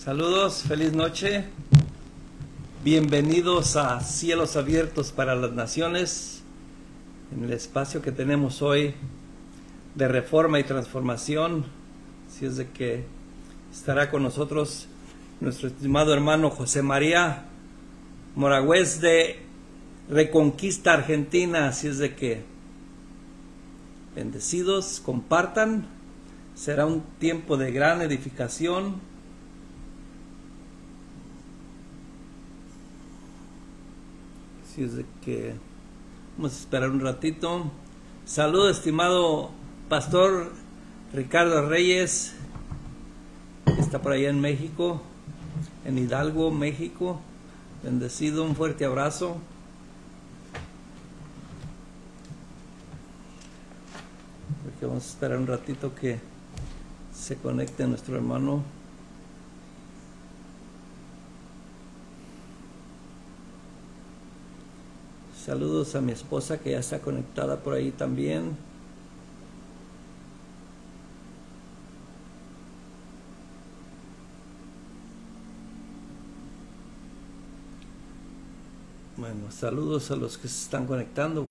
Saludos, feliz noche. Bienvenidos a Cielos Abiertos para las Naciones, en el espacio que tenemos hoy de reforma y transformación. Así es de que estará con nosotros nuestro estimado hermano José María Moragüez de Reconquista, Argentina. Así es de que bendecidos, compartan. Será un tiempo de gran edificación. Así es de que vamos a esperar un ratito. Saludos, estimado pastor Ricardo Reyes, que está por allá en México, en Hidalgo, México. Bendecido, un fuerte abrazo. Porque vamos a esperar un ratito que se conecte nuestro hermano. Saludos a mi esposa que ya está conectada por ahí también. Bueno, saludos a los que se están conectando.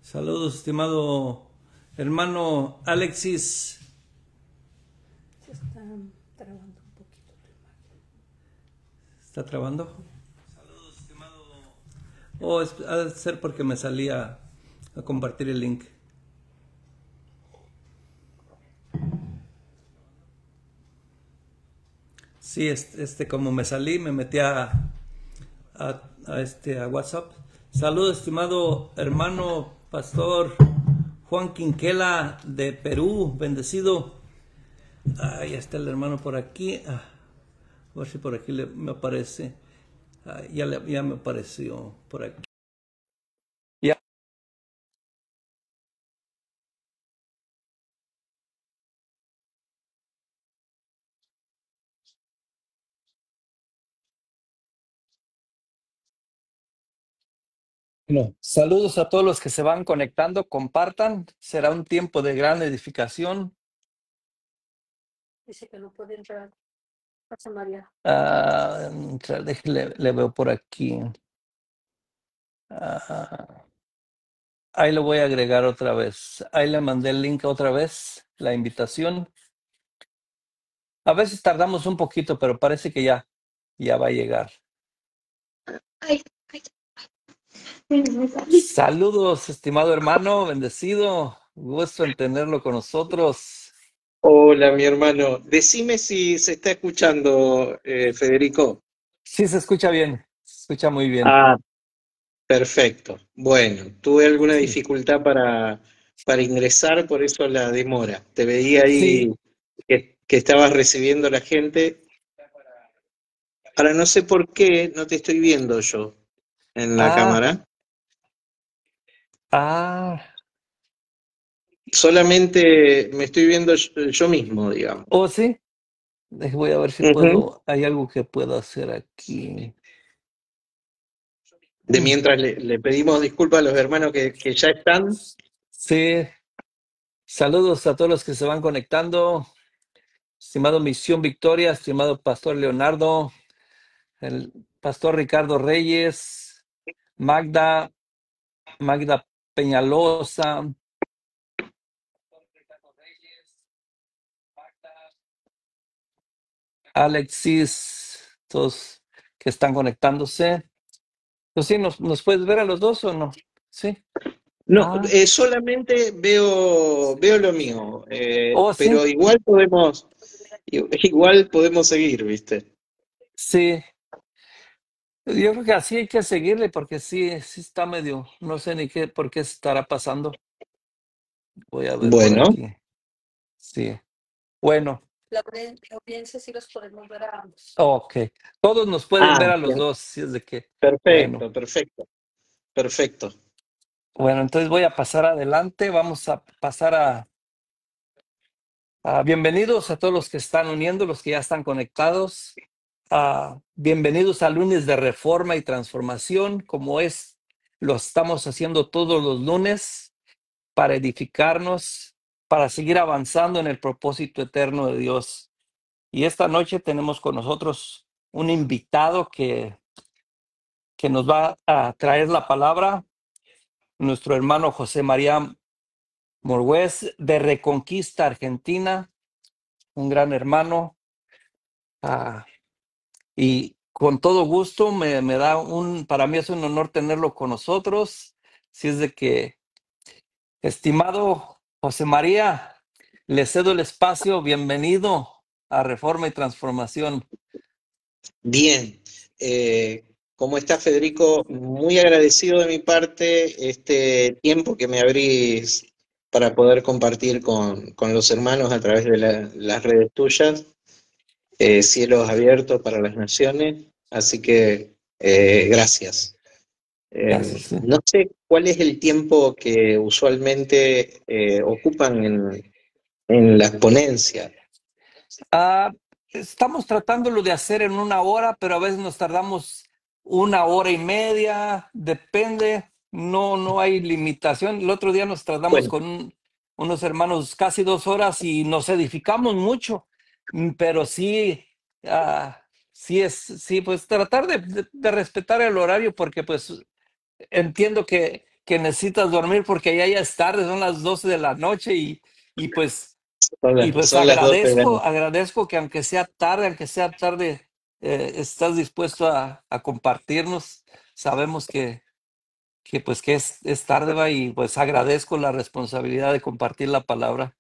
Saludos, estimado hermano Alexis. Se está trabando un poquito tu imagen. ¿Está trabando? Saludos, estimado. Oh, ha de ser porque me salía a compartir el link. Sí, como me salí, me metí a WhatsApp. Saludos, estimado hermano pastor Juan Quinquela de Perú, bendecido. Ya está el hermano por aquí. A ver si por aquí me aparece. Ya me apareció por aquí. Ya. Bueno, saludos a todos los que se van conectando, compartan, será un tiempo de gran edificación. Dice que no puede entrar. José María. Le veo por aquí. Ahí lo voy a agregar otra vez. Ahí le mandé el link otra vez, la invitación. A veces tardamos un poquito, pero parece que ya va a llegar. Saludos, estimado hermano, bendecido. Gusto en tenerlo con nosotros. Hola, mi hermano. Decime si se está escuchando, Federico. Sí, se escucha bien. Se escucha muy bien. Ah, perfecto. Bueno, tuve alguna dificultad para ingresar, por eso la demora. Te veía ahí que estabas recibiendo la gente. Ahora no sé por qué no te estoy viendo yo en la cámara. Solamente me estoy viendo yo mismo, digamos. Oh, sí. Voy a ver si puedo. Hay algo que puedo hacer aquí. De mientras le pedimos disculpas a los hermanos que ya están. Sí. Saludos a todos los que se van conectando. Estimado Misión Victoria, estimado Pastor Leonardo, el Pastor Ricardo Reyes, Magda Peñalosa, Alexis, todos que están conectándose. Pues sí, ¿nos puedes ver a los dos o no? Sí. No, solamente veo lo mío, ¿sí? pero igual podemos seguir, ¿viste? Sí. Yo creo que así hay que seguirle porque sí está medio, no sé ni por qué estará pasando. Voy a ver por aquí. Sí. Bueno. La audiencia sí los podemos ver a ambos. Ok. Todos nos pueden ver a los dos, si es de que. Perfecto, perfecto. Bueno, entonces voy a pasar adelante. Vamos a pasar a bienvenidos a todos los que están uniendo, los que ya están conectados. Bienvenidos a lunes de reforma y transformación, como es lo estamos haciendo todos los lunes para edificarnos, para seguir avanzando en el propósito eterno de Dios. Y esta noche tenemos con nosotros un invitado que nos va a traer la palabra, nuestro hermano José María Morgués de Reconquista, Argentina, un gran hermano. Y con todo gusto me da para mí es un honor tenerlo con nosotros. Si es de que, estimado José María, le cedo el espacio. Bienvenido a Reforma y Transformación. Bien, ¿cómo está Federico? Muy agradecido de mi parte este tiempo que me abrís para poder compartir con los hermanos a través de las redes tuyas, cielos abiertos para las naciones, así que gracias. Gracias. No sé cuál es el tiempo que usualmente ocupan en las ponencias. Estamos tratándolo de hacer en 1 hora, pero a veces nos tardamos 1 hora y media, depende, no hay limitación. El otro día nos tratamos Bueno, con unos hermanos casi 2 horas y nos edificamos mucho, pero sí, sí, pues tratar de respetar el horario, porque pues entiendo que necesitas dormir porque ya es tarde, son las 12 de la noche y pues son las 12 de la noche. agradezco que aunque sea tarde, estás dispuesto a compartirnos. Sabemos que es tarde, va, y pues agradezco la responsabilidad de compartir la palabra.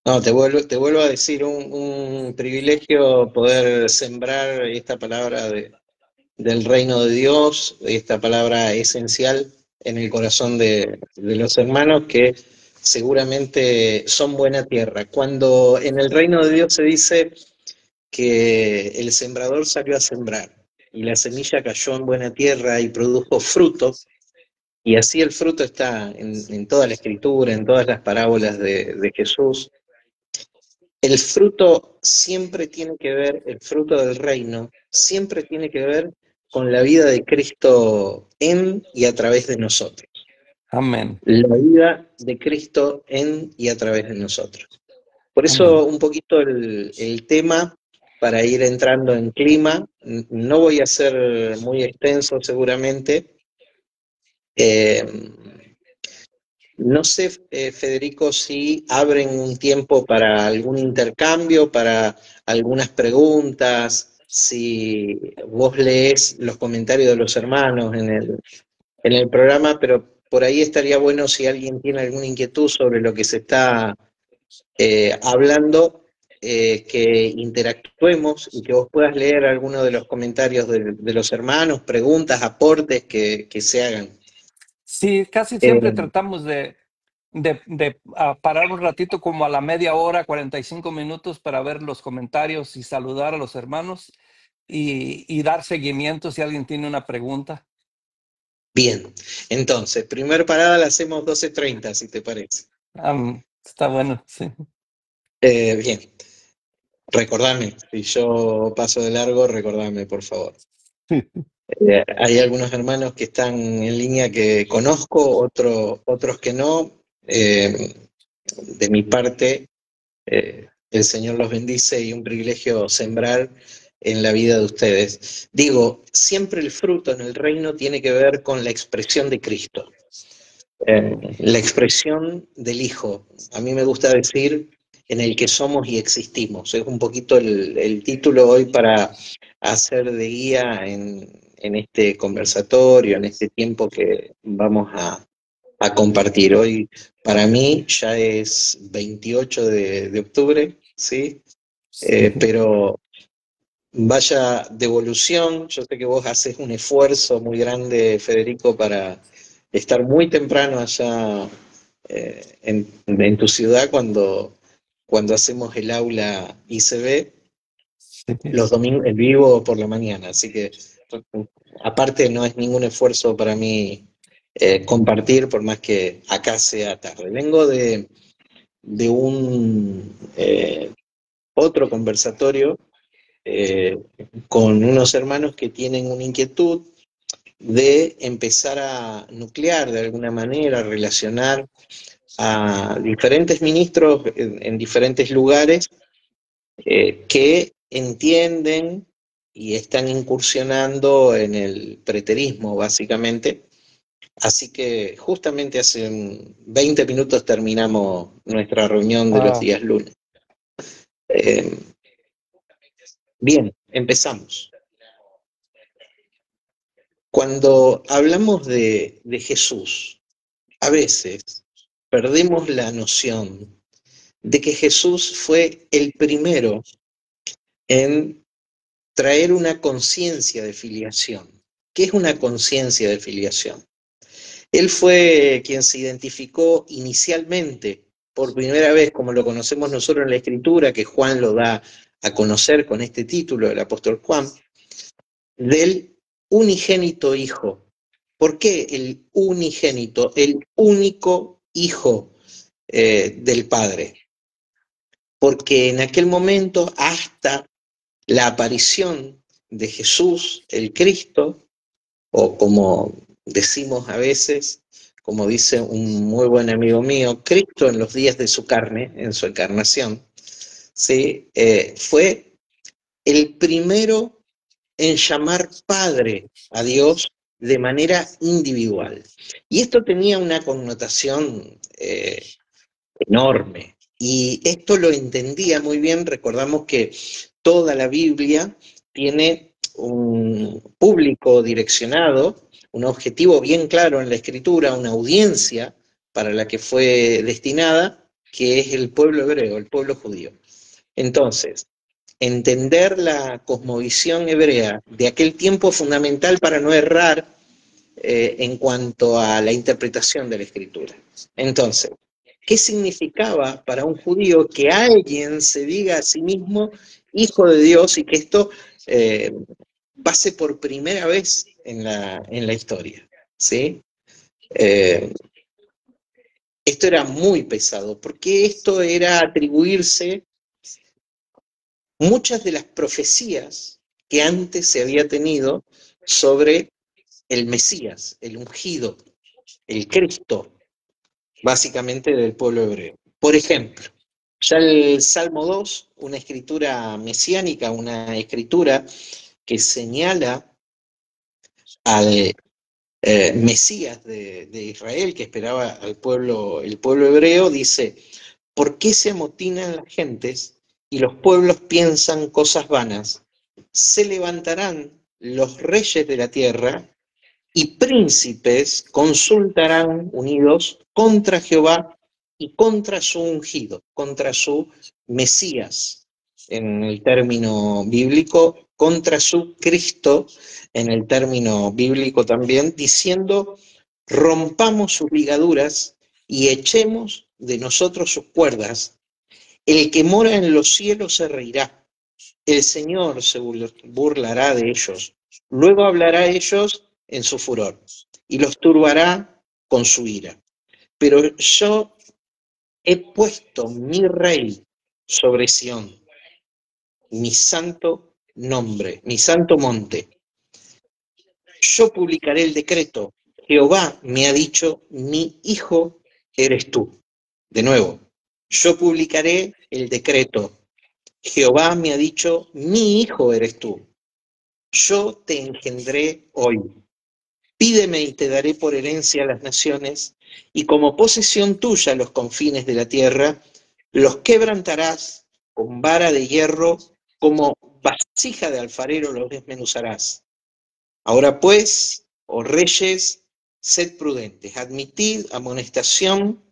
No, te vuelvo a decir, un privilegio poder sembrar esta palabra del reino de Dios, esta palabra esencial en el corazón de los hermanos que seguramente son buena tierra. Cuando en el reino de Dios se dice que el sembrador salió a sembrar y la semilla cayó en buena tierra y produjo fruto, y así el fruto está en toda la escritura, en todas las parábolas de Jesús. El fruto siempre tiene que ver, el fruto del reino, siempre tiene que ver con la vida de Cristo en y a través de nosotros. Amén. La vida de Cristo en y a través de nosotros. Por Amén. eso un poquito el tema, para ir entrando en clima, no voy a ser muy extenso seguramente. No sé, Federico, si abren un tiempo para algún intercambio, para algunas preguntas, si vos lees los comentarios de los hermanos en el programa, pero por ahí estaría bueno si alguien tiene alguna inquietud sobre lo que se está hablando, que interactuemos y que vos puedas leer algunos de los comentarios de los hermanos, preguntas, aportes que se hagan. Sí, casi siempre Eh, tratamos de parar un ratito como a la media hora, 45 minutos para ver los comentarios y saludar a los hermanos y dar seguimiento si alguien tiene una pregunta. Bien, entonces, primer parada la hacemos 12:30, si te parece. Está bueno, sí. Bien, recordame, si yo paso de largo, recordame, por favor. Hay algunos hermanos que están en línea que conozco, otros que no. De mi parte, el Señor los bendice y un privilegio sembrar en la vida de ustedes. Digo, siempre el fruto en el reino tiene que ver con la expresión de Cristo. La expresión del Hijo. A mí me gusta decir en el que somos y existimos. Es un poquito el título hoy para hacer de guía en este conversatorio, en este tiempo que vamos a compartir. Hoy para mí ya es 28 de octubre, ¿sí? Pero vaya devolución. Yo sé que vos haces un esfuerzo muy grande, Federico, para estar muy temprano allá en tu ciudad cuando hacemos el aula ICB los domingos en vivo por la mañana. Así que aparte no es ningún esfuerzo para mí compartir, por más que acá sea tarde. Vengo de un otro conversatorio con unos hermanos que tienen una inquietud de empezar a nuclear de alguna manera, a relacionar a diferentes ministros en diferentes lugares que entienden y están incursionando en el preterismo, básicamente. Así que justamente hace 20 minutos terminamos nuestra reunión de los Wow. días lunes. Bien, empezamos. Cuando hablamos de Jesús, a veces perdemos la noción de que Jesús fue el primero en traer una conciencia de filiación. ¿Qué es una conciencia de filiación? Él fue quien se identificó inicialmente, por primera vez, como lo conocemos nosotros en la Escritura, que Juan lo da a conocer con este título, el apóstol Juan, del unigénito Hijo. ¿Por qué el unigénito, el único Hijo del Padre? Porque en aquel momento, hasta la aparición de Jesús, el Cristo, o como decimos a veces, como dice un muy buen amigo mío, Cristo en los días de su carne, en su encarnación, ¿sí? Fue el primero en llamar Padre a Dios de manera individual. Y esto tenía una connotación enorme. Y esto lo entendía muy bien. Recordamos que toda la Biblia tiene un público direccionado, un objetivo bien claro en la Escritura, una audiencia para la que fue destinada, que es el pueblo hebreo, el pueblo judío. Entonces, entender la cosmovisión hebrea de aquel tiempo es fundamental para no errar en cuanto a la interpretación de la Escritura. Entonces, ¿qué significaba para un judío que alguien se diga a sí mismo hijo de Dios y que esto pase por primera vez en la historia? ¿Sí? Esto era muy pesado, porque esto era atribuirse muchas de las profecías que antes se había tenido sobre el Mesías, el ungido, el Cristo, básicamente del pueblo hebreo. Por ejemplo, ya el Salmo 2, una escritura mesiánica, una escritura que señala al Mesías de Israel, que esperaba al pueblo, el pueblo hebreo, dice: ¿por qué se amotinan las gentes y los pueblos piensan cosas vanas? Se levantarán los reyes de la tierra y príncipes consultarán unidos contra Jehová y contra su ungido, contra su Mesías, en el término bíblico, contra su Cristo, en el término bíblico también, diciendo: rompamos sus ligaduras y echemos de nosotros sus cuerdas. El que mora en los cielos se reirá. El Señor se burlará de ellos. Luego hablará a ellos en su furor y los turbará con su ira. Pero yo he puesto mi rey sobre Sión, mi santo nombre, mi santo monte. Yo publicaré el decreto. Jehová me ha dicho: mi hijo eres tú. De nuevo, yo publicaré el decreto. Jehová me ha dicho: mi hijo eres tú. Yo te engendré hoy. Pídeme y te daré por herencia a las naciones, y como posesión tuya los confines de la tierra. Los quebrantarás con vara de hierro, como vasija de alfarero los desmenuzarás. Ahora pues, oh reyes, sed prudentes, admitid amonestación,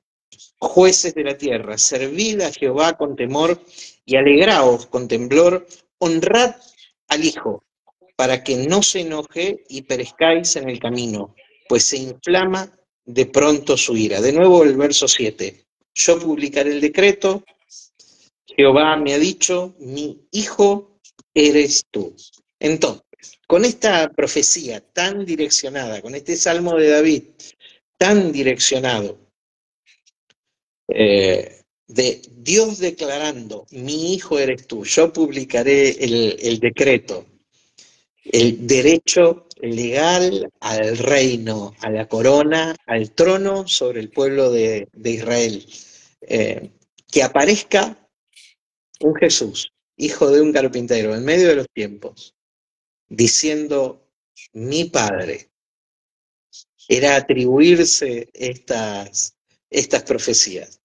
jueces de la tierra, servid a Jehová con temor y alegraos con temblor, honrad al Hijo, para que no se enoje y perezcáis en el camino, pues se inflama de pronto su ira. De nuevo el verso 7. Yo publicaré el decreto, Jehová me ha dicho: mi hijo eres tú. Entonces, con esta profecía tan direccionada, con este salmo de David tan direccionado, de Dios declarando: mi hijo eres tú, yo publicaré el decreto, el derecho legal al reino, a la corona, al trono sobre el pueblo de Israel. Que aparezca un Jesús, hijo de un carpintero, en medio de los tiempos, diciendo mi padre, era atribuirse estas profecías.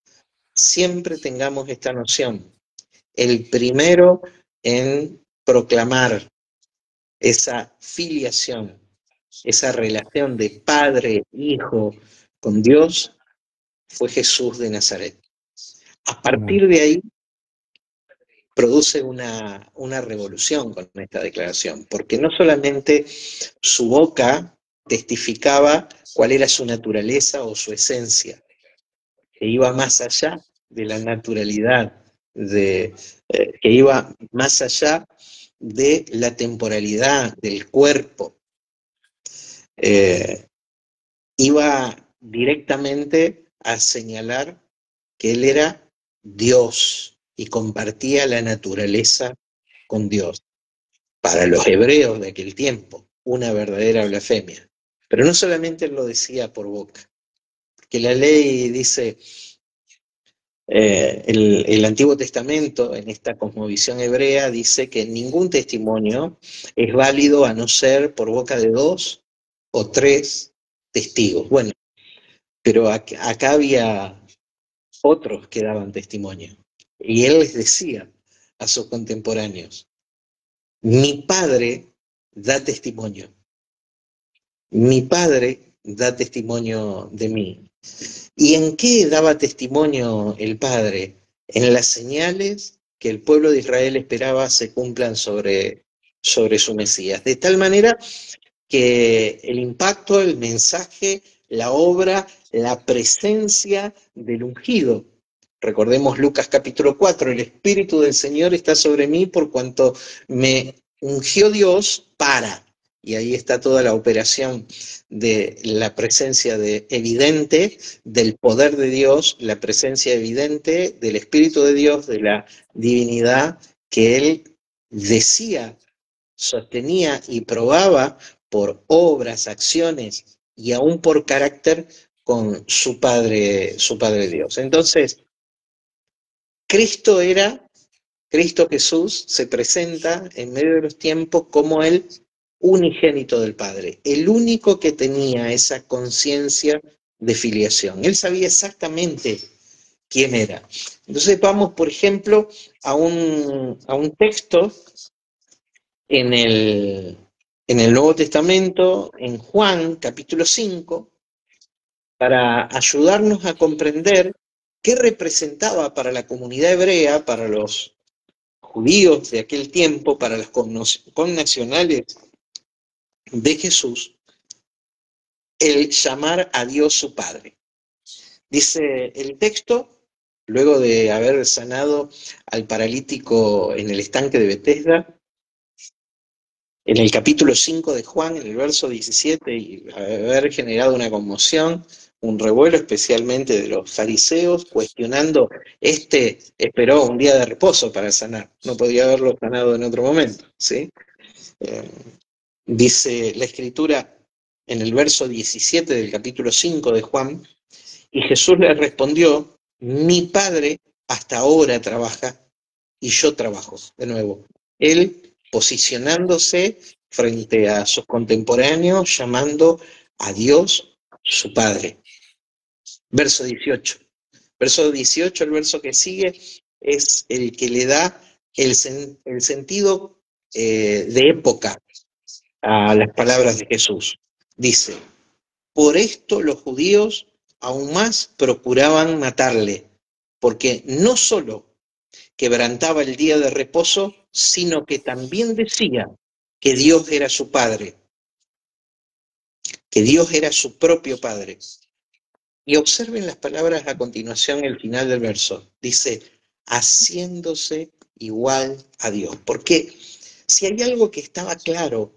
Siempre tengamos esta noción. El primero en proclamar esa filiación, esa relación de padre, hijo con Dios, fue Jesús de Nazaret. A partir de ahí produce una revolución con esta declaración, porque no solamente su boca testificaba cuál era su naturaleza o su esencia, que iba más allá de la naturalidad, que iba más allá de la temporalidad del cuerpo, iba directamente a señalar que él era Dios y compartía la naturaleza con Dios. Para los hebreos de aquel tiempo, una verdadera blasfemia. Pero no solamente él lo decía por boca, que la ley dice, el Antiguo Testamento, en esta cosmovisión hebrea, dice que ningún testimonio es válido a no ser por boca de 2 o 3 testigos. Bueno, pero acá había otros que daban testimonio. Y él les decía a sus contemporáneos, mi padre da testimonio. Mi padre da testimonio de mí. ¿Y en qué daba testimonio el padre? En las señales que el pueblo de Israel esperaba se cumplan sobre su Mesías. De tal manera que el impacto, el mensaje, la obra, la presencia del ungido. Recordemos Lucas capítulo 4, el Espíritu del Señor está sobre mí por cuanto me ungió Dios para, y ahí está toda la operación de la presencia evidente del poder de Dios, la presencia evidente del Espíritu de Dios, de la divinidad que él decía, sostenía y probaba por obras, acciones y aún por carácter con su Padre Dios. Entonces, Cristo Jesús se presenta en medio de los tiempos como el unigénito del Padre, el único que tenía esa conciencia de filiación. Él sabía exactamente quién era. Entonces vamos, por ejemplo, a un texto en el Nuevo Testamento, en Juan capítulo 5, para ayudarnos a comprender qué representaba para la comunidad hebrea, para los judíos de aquel tiempo, para los connacionales de Jesús, el llamar a Dios su Padre. Dice el texto, luego de haber sanado al paralítico en el estanque de Betesda, en el capítulo 5 de Juan, en el verso 17, y haber generado una conmoción, un revuelo especialmente de los fariseos, cuestionando, esperó un día de reposo para sanar, no podía haberlo sanado en otro momento, ¿sí? Dice la Escritura en el verso 17 del capítulo 5 de Juan, y Jesús le respondió, mi Padre hasta ahora trabaja y yo trabajo. De nuevo, él posicionándose frente a sus contemporáneos, llamando a Dios su Padre. Verso 18. Verso 18, el verso que sigue, es el que le da el sentido de época a las palabras de Jesús. Dice, por esto los judíos aún más procuraban matarle, porque no solo quebrantaba el día de reposo, sino que también decía que Dios era su Padre, que Dios era su propio Padre. Y observen las palabras a continuación, el final del verso. Dice, haciéndose igual a Dios. Porque si hay algo que estaba claro,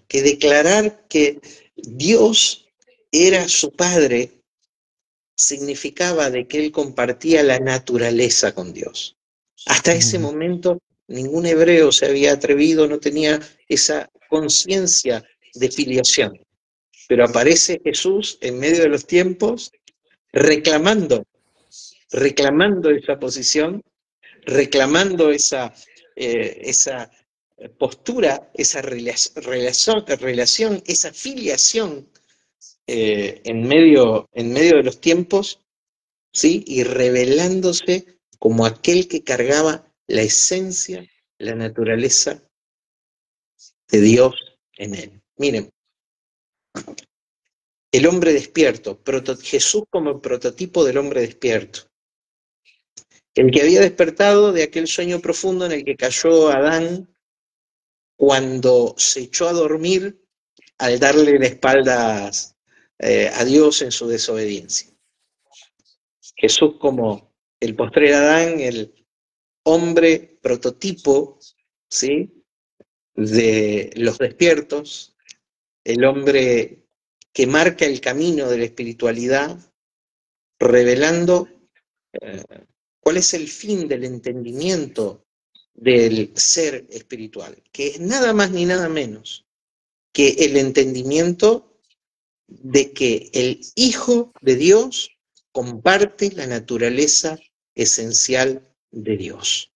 que declarar que Dios era su Padre significaba de que él compartía la naturaleza con Dios. Hasta ese momento ningún hebreo se había atrevido, no tenía esa conciencia de filiación. Pero aparece Jesús en medio de los tiempos reclamando esa posición, reclamando esa postura, esa relación, esa filiación en medio de los tiempos, ¿sí? Y revelándose como aquel que cargaba la esencia, la naturaleza de Dios en él. Miren, el hombre despierto, Jesús como prototipo del hombre despierto. El que había despertado de aquel sueño profundo en el que cayó Adán cuando se echó a dormir al darle la espalda a Dios en su desobediencia. Jesús como el postrer Adán, el hombre prototipo, ¿sí?, de los despiertos, el hombre que marca el camino de la espiritualidad, revelando cuál es el fin del entendimiento del ser espiritual, que es nada más ni nada menos que el entendimiento de que el Hijo de Dios comparte la naturaleza esencial de Dios.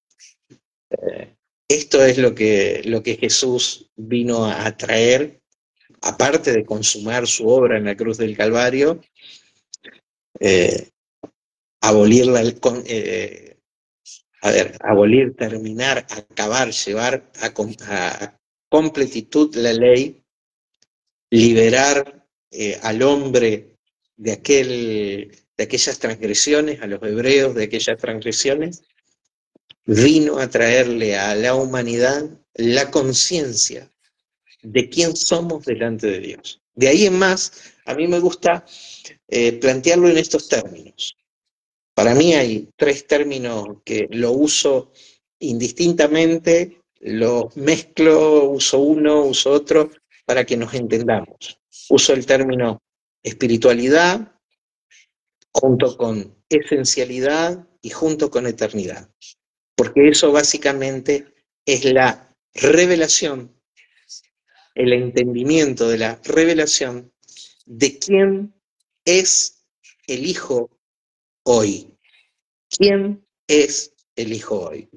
Esto es lo que Jesús vino a traer, aparte de consumar su obra en la cruz del Calvario, abolir, terminar, acabar, llevar a completitud la ley, liberar al hombre de aquellas transgresiones, a los hebreos de aquellas transgresiones. Vino a traerle a la humanidad la conciencia de quién somos delante de Dios. De ahí en más, a mí me gusta plantearlo en estos términos. Para mí hay 3 términos que lo uso indistintamente, los mezclo, uso uno, uso otro, para que nos entendamos. Uso el término espiritualidad junto con esencialidad y junto con eternidad. Porque eso básicamente es la revelación, el entendimiento de la revelación de quién es el Hijo hoy. ¿Quién es el Hijo hoy?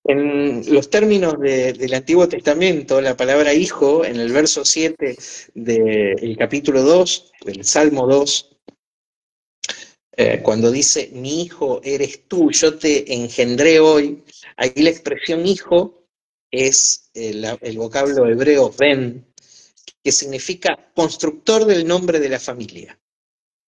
En los términos del Antiguo Testamento, la palabra hijo, en el verso 7 del capítulo 2, del Salmo 2, cuando dice, mi hijo eres tú, yo te engendré hoy, ahí la expresión hijo es el vocablo hebreo ben, que significa constructor del nombre de la familia,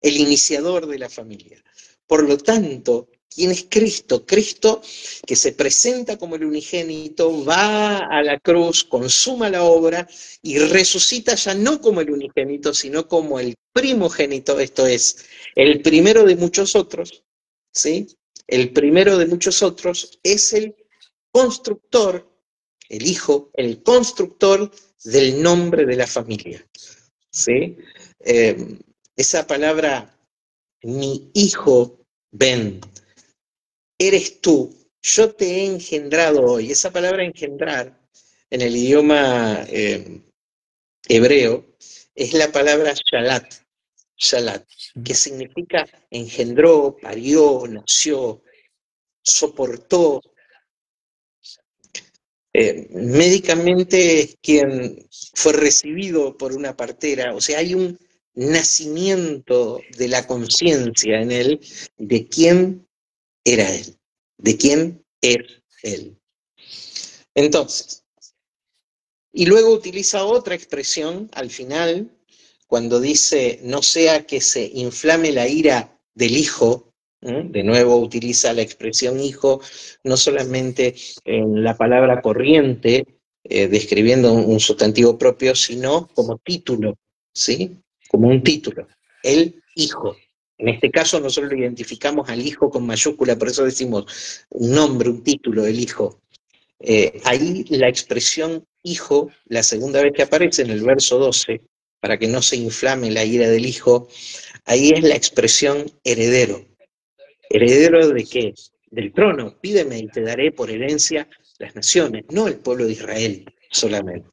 el iniciador de la familia. Por lo tanto, ¿quién es Cristo? Cristo, que se presenta como el unigénito, va a la cruz, consuma la obra y resucita ya no como el unigénito, sino como el primogénito, esto es, el primero de muchos otros, ¿sí? El primero de muchos otros es el constructor, el hijo, el constructor del nombre de la familia, ¿sí? Esa palabra, mi hijo, ven, eres tú, yo te he engendrado hoy. Esa palabra engendrar, en el idioma hebreo, es la palabra shalat, que significa engendró, parió, nació, soportó. Médicamente es quien fue recibido por una partera, o sea, hay un nacimiento de la conciencia en él de quién era él, de quién es él. Entonces, y luego utiliza otra expresión al final, cuando dice, no sea que se inflame la ira del hijo. De nuevo utiliza la expresión hijo, no solamente en la palabra corriente, describiendo un sustantivo propio, sino como título, ¿sí? Como un título, el hijo. En este caso nosotros lo identificamos al hijo con mayúscula, por eso decimos un nombre, un título, el hijo. Ahí la expresión hijo, la segunda vez que aparece en el verso 12, para que no se inflame la ira del hijo, ahí es la expresión heredero. ¿Heredero de qué? Del trono. Pídeme y te daré por herencia las naciones, no el pueblo de Israel solamente,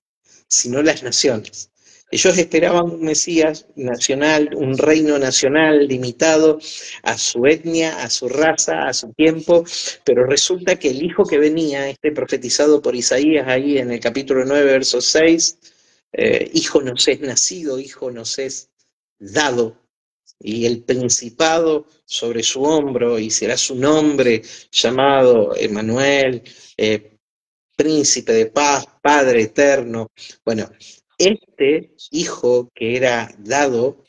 sino las naciones. Ellos esperaban un Mesías nacional, un reino nacional limitado a su etnia, a su raza, a su tiempo, pero resulta que el hijo que venía, profetizado por Isaías ahí en el capítulo 9, verso 6, hijo nos es nacido, hijo nos es dado, y el principado sobre su hombro, y será su nombre llamado Emmanuel, príncipe de paz, Padre eterno. Bueno, este hijo que era dado,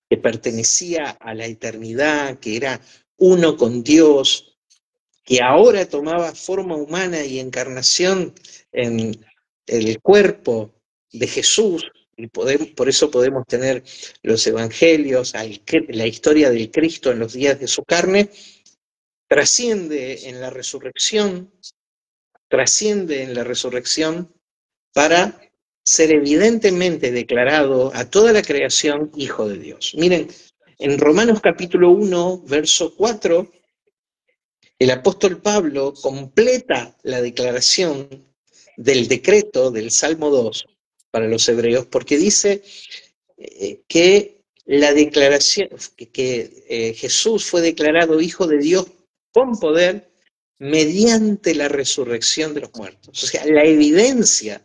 que pertenecía a la eternidad, que era uno con Dios, que ahora tomaba forma humana y encarnación en el cuerpo de Jesús, y por eso podemos tener los evangelios, la historia del Cristo en los días de su carne, trasciende en la resurrección para ser evidentemente declarado a toda la creación hijo de Dios. Miren, en Romanos capítulo 1, verso 4, el apóstol Pablo completa la declaración del decreto del Salmo 2 para los hebreos, porque dice que la declaración, que Jesús fue declarado hijo de Dios con poder mediante la resurrección de los muertos. O sea, la evidencia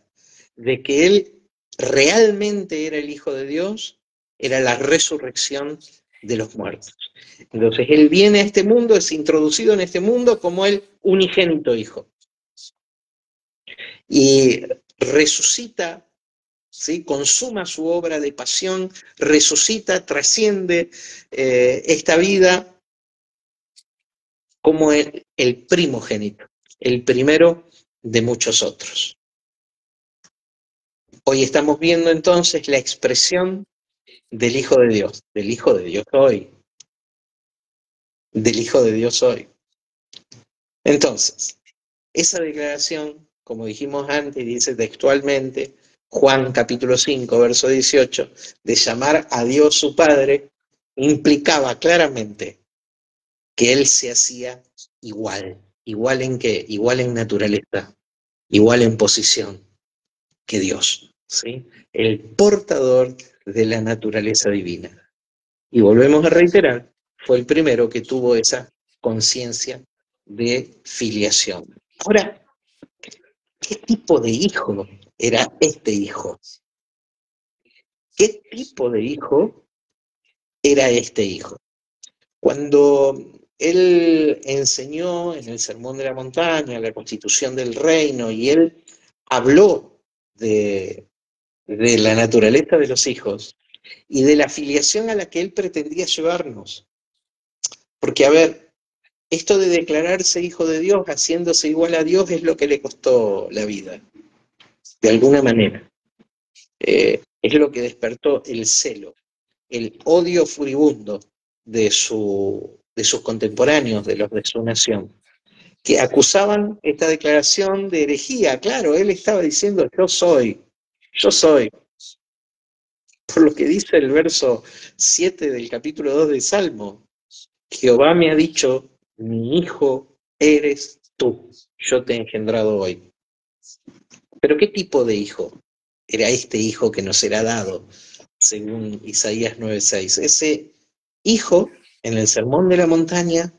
de que él realmente era el Hijo de Dios era la resurrección de los muertos. Entonces él viene a este mundo, es introducido en este mundo como el unigénito Hijo. Y resucita, ¿sí? Consuma su obra de pasión, resucita, trasciende esta vida como el primogénito, el primero de muchos otros. Hoy estamos viendo entonces la expresión del Hijo de Dios hoy, del Hijo de Dios hoy. Entonces, esa declaración, como dijimos antes, dice textualmente, Juan capítulo 5, verso 18, de llamar a Dios su Padre, implicaba claramente que Él se hacía igual. ¿Igual en qué? Igual en naturaleza, igual en posición que Dios, ¿sí? El portador de la naturaleza divina. Y volvemos a reiterar, fue el primero que tuvo esa conciencia de filiación. Ahora, ¿qué tipo de hijo era este hijo? ¿Qué tipo de hijo era este hijo? Cuando él enseñó en el Sermón de la Montaña la constitución del reino y él habló de la naturaleza de los hijos y de la filiación a la que él pretendía llevarnos. Porque, a ver, esto de declararse hijo de Dios, haciéndose igual a Dios, es lo que le costó la vida, de alguna manera. Es lo que despertó el celo, el odio furibundo de sus contemporáneos, de los de su nación, que acusaban esta declaración de herejía. Claro, él estaba diciendo, yo soy. Por lo que dice el verso 7 del capítulo 2 del Salmo, Jehová me ha dicho, mi hijo eres tú, yo te he engendrado hoy. Pero ¿qué tipo de hijo era este hijo que nos será dado, según Isaías 9:6? Ese hijo, en el Sermón de la Montaña,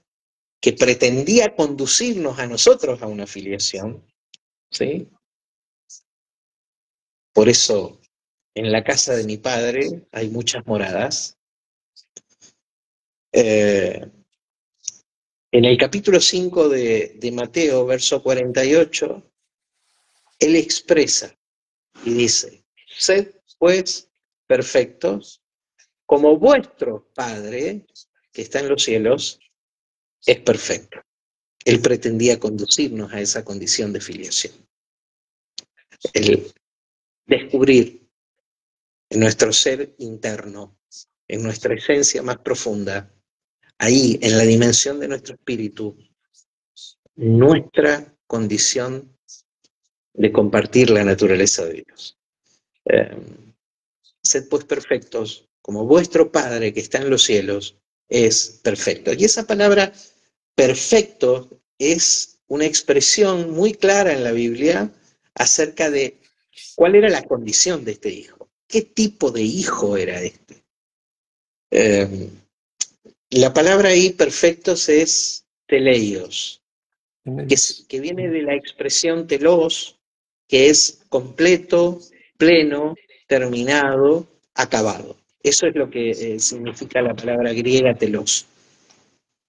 que pretendía conducirnos a nosotros a una filiación, ¿sí? Por eso, en la casa de mi padre hay muchas moradas. En el capítulo 5 de Mateo, verso 48, él expresa y dice, sed pues perfectos, como vuestro Padre, que está en los cielos, es perfecto. Él pretendía conducirnos a esa condición de filiación. El descubrir en nuestro ser interno, en nuestra esencia más profunda, ahí, en la dimensión de nuestro espíritu, nuestra condición de compartir la naturaleza de Dios. Sed pues perfectos, como vuestro Padre que está en los cielos es perfecto. Y esa palabra perfecto es una expresión muy clara en la Biblia acerca de cuál era la condición de este hijo, qué tipo de hijo era este. La palabra ahí perfectos es teleios, que viene de la expresión telos, que es completo, pleno, terminado, acabado. Eso es lo que significa la palabra griega telos.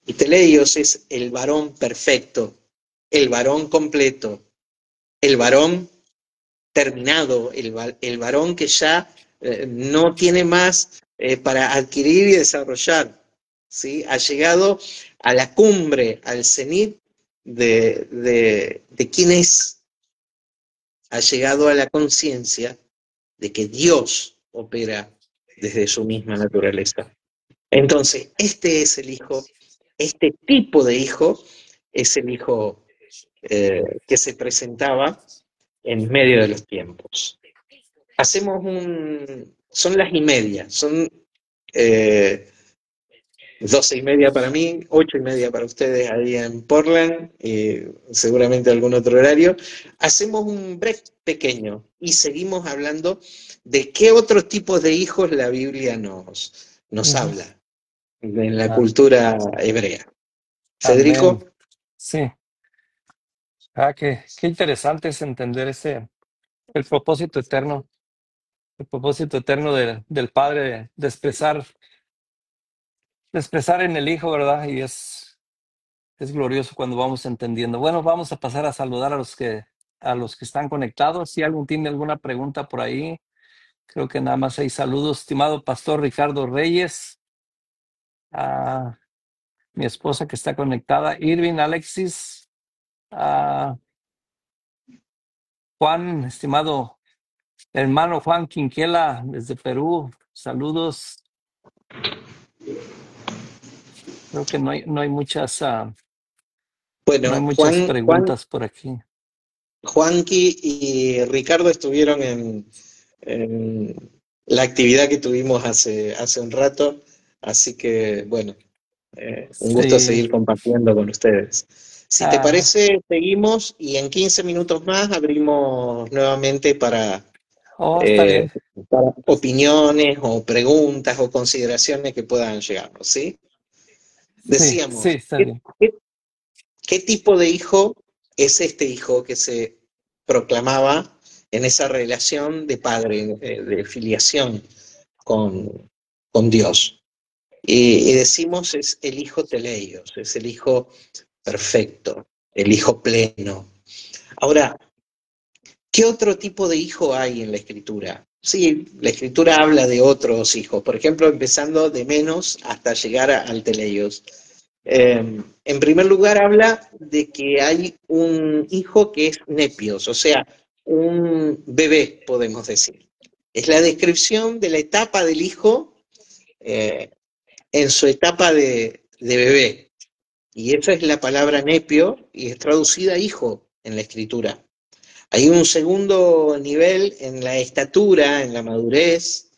Y teleios es el varón perfecto, el varón completo, el varón terminado, el varón que ya no tiene más para adquirir y desarrollar, ¿sí? Ha llegado a la cumbre, al cenit de quién es, ha llegado a la conciencia de que Dios opera desde su misma naturaleza. Entonces, este es el hijo, este tipo de hijo es el hijo que se presentaba en medio de los tiempos. Hacemos son las y media, son 12:30 para mí, 8:30 para ustedes ahí en Portland, y seguramente algún otro horario. Hacemos un break pequeño y seguimos hablando de qué otros tipos de hijos la Biblia nos habla en la cultura hebrea. Amén. Federico. Sí. Qué interesante es entender el propósito eterno. El propósito eterno del Padre de expresar en el Hijo, ¿verdad? Y es glorioso cuando vamos entendiendo. Bueno, vamos a pasar a saludar a los que están conectados. Si alguien tiene alguna pregunta por ahí, creo que nada más hay saludos. Estimado Pastor Ricardo Reyes, a mi esposa que está conectada, Irving, Alexis, a Juan, estimado hermano Juan Quinquela desde Perú, saludos. Creo que no hay muchas Bueno, preguntas por aquí. Juanqui y Ricardo estuvieron en la actividad que tuvimos hace un rato, así que bueno, un gusto Sí. seguir compartiendo con ustedes. Si te Ah, parece, seguimos y en 15 minutos más abrimos nuevamente está bien. para opiniones o preguntas o consideraciones que puedan llegarnos, ¿sí? Sí, Decíamos, está bien. ¿qué tipo de hijo es este hijo que se proclamaba en esa relación de padre, de filiación con Dios? Y decimos es el hijo teleios, es el hijo perfecto, el hijo pleno. Ahora, ¿qué otro tipo de hijo hay en la Escritura? Sí, la Escritura habla de otros hijos, por ejemplo, empezando de menos hasta llegar al teleios. En primer lugar, habla de que hay un hijo que es nepios, o sea, un bebé, podemos decir. Es la descripción de la etapa del hijo en su etapa de bebé. Y esa es la palabra nepio y es traducida hijo en la escritura. Hay un segundo nivel en la estatura, en la madurez,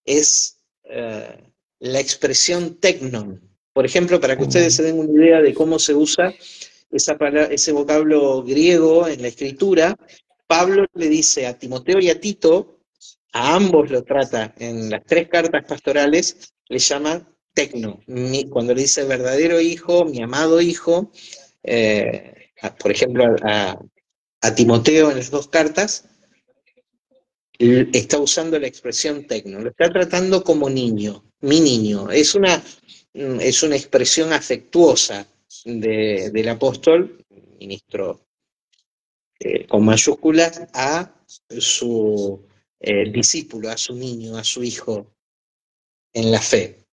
es la expresión tecnon. Por ejemplo, para que ustedes se den una idea de cómo se usa ese vocablo griego en la escritura, Pablo le dice a Timoteo y a Tito, a ambos lo trata en las 3 cartas pastorales, le llama tecno. Cuando le dice verdadero hijo, mi amado hijo, por ejemplo, a Timoteo en las 2 cartas, está usando la expresión tecno, lo está tratando como niño, mi niño. Es una expresión afectuosa del apóstol, ministro con mayúsculas, a su discípulo, a su niño, a su hijo en la fe.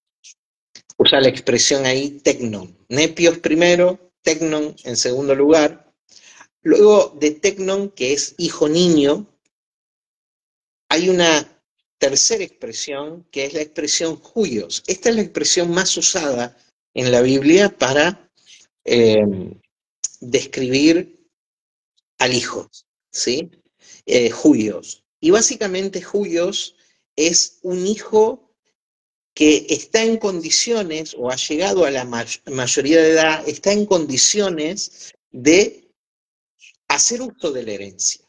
Usa la expresión ahí tecnon. Nepios primero, tecnon en segundo lugar. Luego de tecnon, que es hijo niño, hay una tercera expresión que es la expresión huios. Esta es la expresión más usada en la Biblia para describir al hijo, ¿sí? Huios. Y básicamente huios es un hijo que está en condiciones, o ha llegado a la mayoría de edad, está en condiciones de hacer uso de la herencia.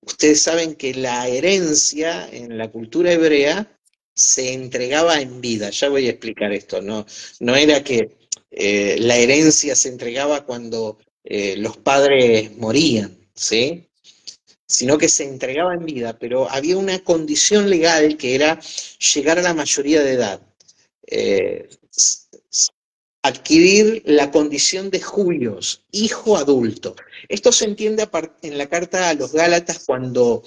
Ustedes saben que la herencia en la cultura hebrea se entregaba en vida. Ya voy a explicar esto. No era que la herencia se entregaba cuando los padres morían, ¿sí? Sino que se entregaba en vida, pero había una condición legal que era llegar a la mayoría de edad. Eh, Adquirir la condición de Julios, hijo adulto. Esto se entiende en la carta a los Gálatas cuando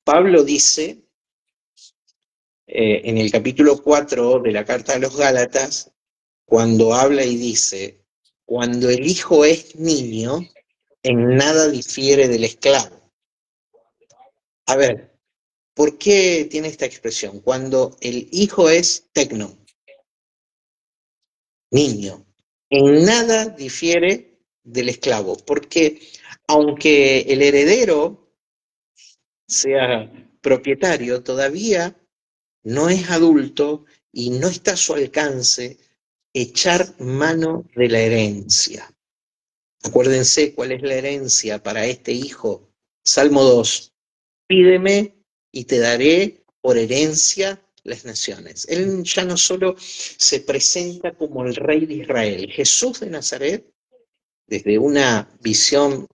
Pablo dice, en el capítulo 4 de la carta a los Gálatas, cuando habla y dice, cuando el hijo es niño, en nada difiere del esclavo. A ver, ¿por qué tiene esta expresión? Cuando el hijo es tecno, niño, en nada difiere del esclavo, porque aunque el heredero sea propietario, todavía no es adulto y no está a su alcance echar mano de la herencia. Acuérdense cuál es la herencia para este hijo. Salmo 2. Pídeme y te daré por herencia las naciones. Él ya no solo se presenta como el rey de Israel. Jesús de Nazaret, desde una visión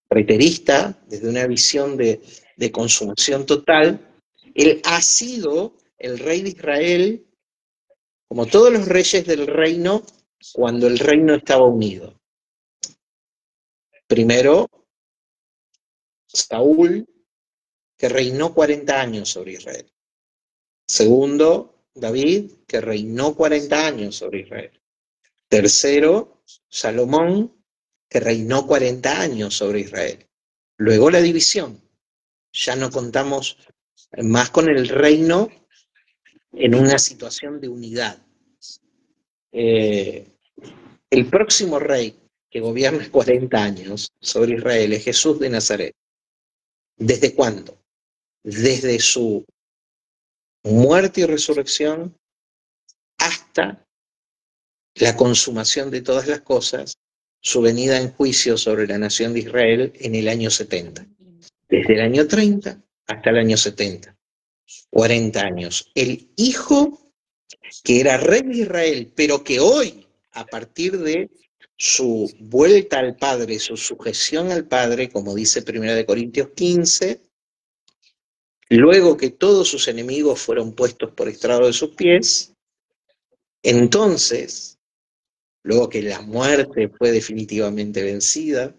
preterista, desde una visión de consumación total, él ha sido el rey de Israel, como todos los reyes del reino, cuando el reino estaba unido. Primero, Saúl, que reinó 40 años sobre Israel. Segundo, David, que reinó 40 años sobre Israel. Tercero, Salomón, que reinó 40 años sobre Israel. Luego la división. Ya no contamos más con el reino en una situación de unidad. El próximo rey que gobierna 40 años sobre Israel es Jesús de Nazaret. ¿Desde cuándo? Desde su muerte y resurrección hasta la consumación de todas las cosas, su venida en juicio sobre la nación de Israel en el año 70. Desde el año 30 hasta el año 70. 40 años. El hijo que era rey de Israel, pero que hoy, a partir de su vuelta al Padre, su sujeción al Padre, como dice 1 Corintios 15, luego que todos sus enemigos fueron puestos por estrado de sus pies, entonces, luego que la muerte fue definitivamente vencida,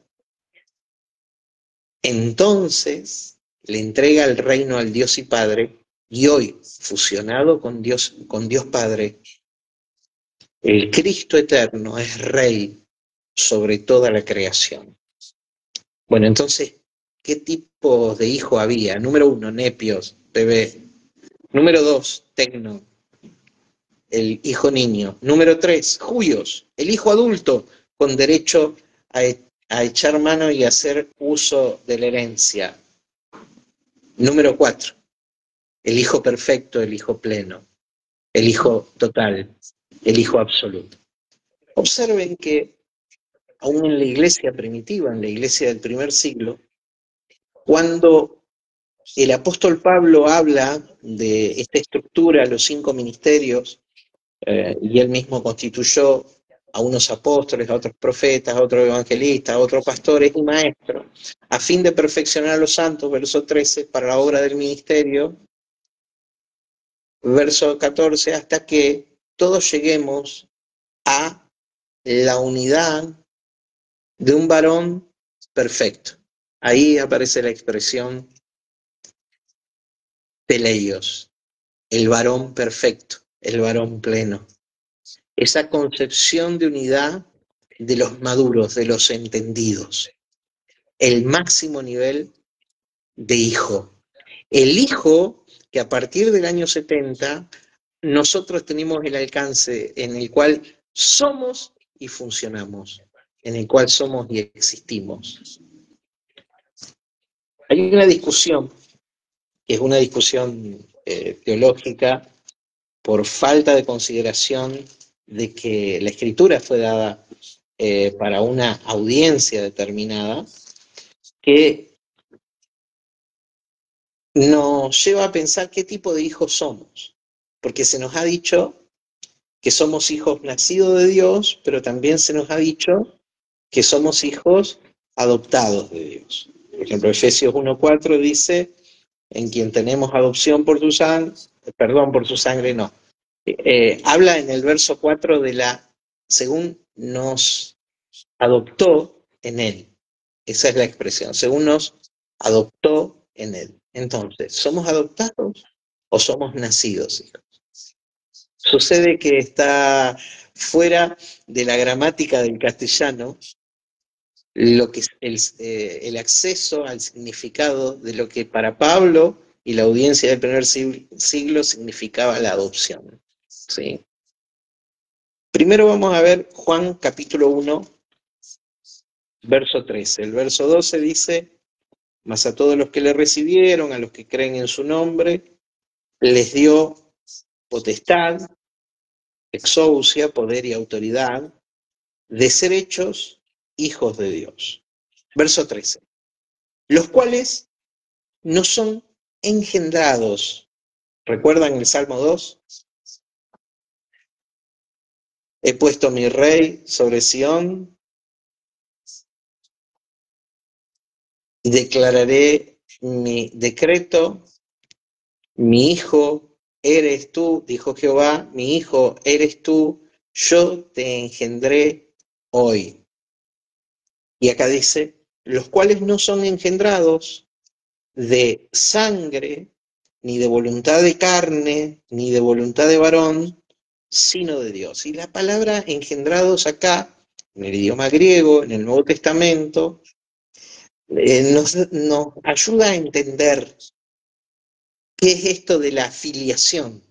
entonces le entrega el reino al Dios y Padre, y hoy, fusionado con Dios Padre, el Cristo eterno es Rey sobre toda la creación. Bueno, entonces, ¿qué tipo de hijo había? Número 1, Nepios, bebé. Número 2, Tecno, el hijo niño. Número 3, Julios, el hijo adulto, con derecho a echar mano y hacer uso de la herencia. Número 4, el hijo perfecto, el hijo pleno, el hijo total, el hijo absoluto. Observen que aún en la iglesia primitiva, en la iglesia del primer siglo, cuando el apóstol Pablo habla de esta estructura, los 5 ministerios, y él mismo constituyó a unos apóstoles, a otros profetas, a otros evangelistas, a otros pastores y maestros, a fin de perfeccionar a los santos, verso 13, para la obra del ministerio, verso 14, hasta que todos lleguemos a la unidad de un varón perfecto. Ahí aparece la expresión teleios, el varón perfecto, el varón pleno. Esa concepción de unidad de los maduros, de los entendidos. El máximo nivel de hijo. El hijo que a partir del año 70 nosotros tenemos el alcance en el cual somos y funcionamos, en el cual somos y existimos. Hay una discusión, que es una discusión teológica, por falta de consideración de que la escritura fue dada para una audiencia determinada, que nos lleva a pensar qué tipo de hijos somos, porque se nos ha dicho que somos hijos nacidos de Dios, pero también se nos ha dicho que somos hijos adoptados de Dios. Por ejemplo, Efesios 1:4 dice, en quien tenemos adopción por su sangre, perdón, por su sangre no. Habla en el verso 4 de según nos adoptó en él. Esa es la expresión, según nos adoptó en él. Entonces, ¿somos adoptados o somos nacidos hijos? Sucede que está fuera de la gramática del castellano lo que es el acceso al significado de lo que para Pablo y la audiencia del primer siglo significaba la adopción. ¿Sí? Primero vamos a ver Juan capítulo 1, verso 13. El verso 12 dice, mas a todos los que le recibieron, a los que creen en su nombre, les dio potestad, exousia, poder y autoridad, de ser hechos hijos de Dios. Verso 13. Los cuales no son engendrados. ¿Recuerdan el Salmo 2? He puesto mi rey sobre Sión, declararé mi decreto, mi hijo eres tú, dijo Jehová, mi hijo eres tú, yo te engendré hoy. Y acá dice, los cuales no son engendrados de sangre, ni de voluntad de carne, ni de voluntad de varón, sino de Dios. Y la palabra engendrados acá, en el idioma griego, en el Nuevo Testamento, nos ayuda a entender qué es esto de la filiación,